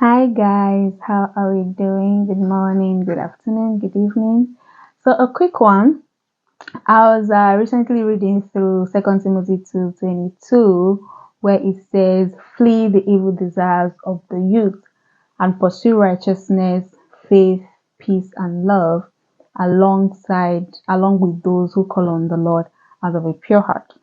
Hi guys, how are we doing? Good morning, good afternoon, good evening. So a quick one. I was recently reading through Second Timothy 2:22, where it says, "Flee the evil desires of the youth and pursue righteousness, faith, peace, and love, along with those who call on the Lord out of a pure heart."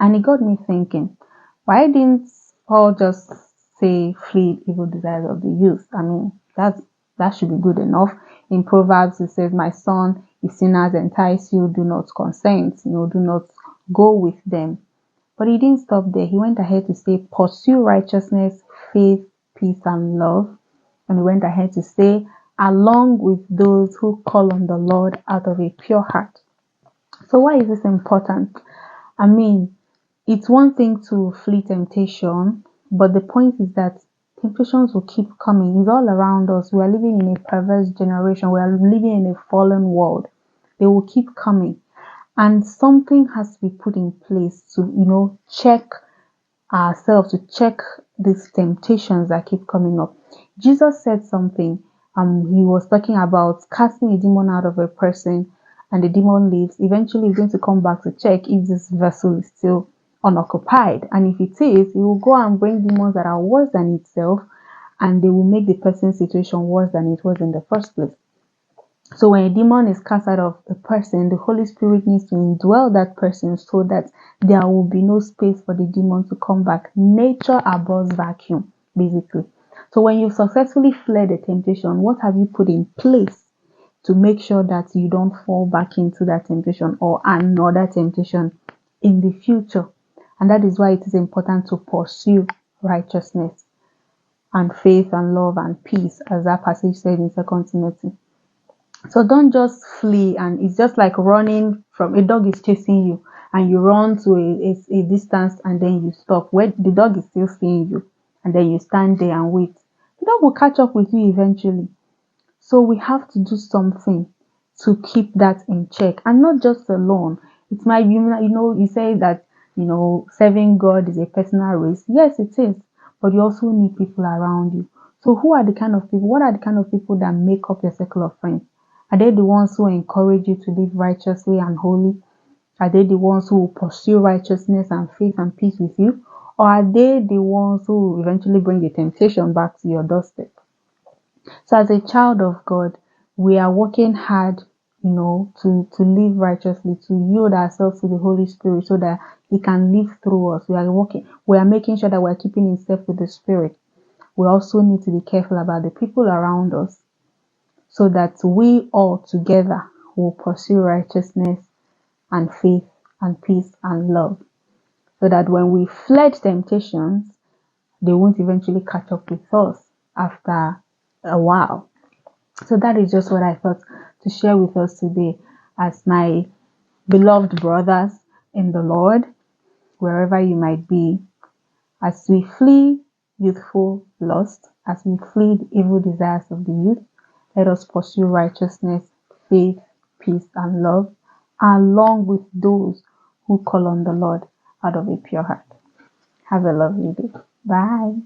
And it got me thinking, why didn't Paul just say flee evil desires of the youth? I mean, that should be good enough. In Proverbs, it says, "My son, if sinners entice you, do not consent, do not go with them." But he didn't stop there. He went ahead to say, "Pursue righteousness, faith, peace, and love." And he went ahead to say, "Along with those who call on the Lord out of a pure heart." So why is this important? I mean, it's one thing to flee temptation, but the point is that temptations will keep coming. It's all around us. We are living in a perverse generation. We are living in a fallen world. They will keep coming. And something has to be put in place to, check ourselves, to check these temptations that keep coming up. Jesus said something. He was talking about casting a demon out of a person, and the demon leaves. Eventually, he's going to come back to check if this vessel is still unoccupied. And if it is, he will go and bring demons that are worse than itself, and they will make the person's situation worse than it was in the first place. So when a demon is cast out of a person, the Holy Spirit needs to indwell that person so that there will be no space for the demon to come back. Nature abhors vacuum, basically. So when you've successfully fled a temptation, what have you put in place to make sure that you don't fall back into that temptation or another temptation in the future? And that is why it is important to pursue righteousness and faith and love and peace, as that passage said in 2 Timothy. So don't just flee, and it's just like running from a dog is chasing you and you run to a distance and then you stop where the dog is still seeing you, and then you stand there and wait. The dog will catch up with you eventually. So we have to do something to keep that in check, and not just alone. It might be, you say that, serving God is a personal race. Yes, it is, but you also need people around you. So who are the kind of people? What are the kind of people that make up your circle of friends? Are they the ones who encourage you to live righteously and holy? Are they the ones who will pursue righteousness and faith and peace with you? Or are they the ones who will eventually bring the temptation back to your doorstep? So as a child of God, we are working hard, to live righteously, to yield ourselves to the Holy Spirit so that He can live through us. We are making sure that we are keeping in step with the Spirit. We also need to be careful about the people around us so that we all together will pursue righteousness and faith and peace and love. So that when we fled temptations, they won't eventually catch up with us after a while. So that is just what I thought to share with us today as my beloved brothers in the Lord, wherever you might be. As we flee youthful lust, as we flee the evil desires of the youth, let us pursue righteousness, faith, peace, and love, along with those who call on the Lord out of a pure heart. Have a lovely day. Bye.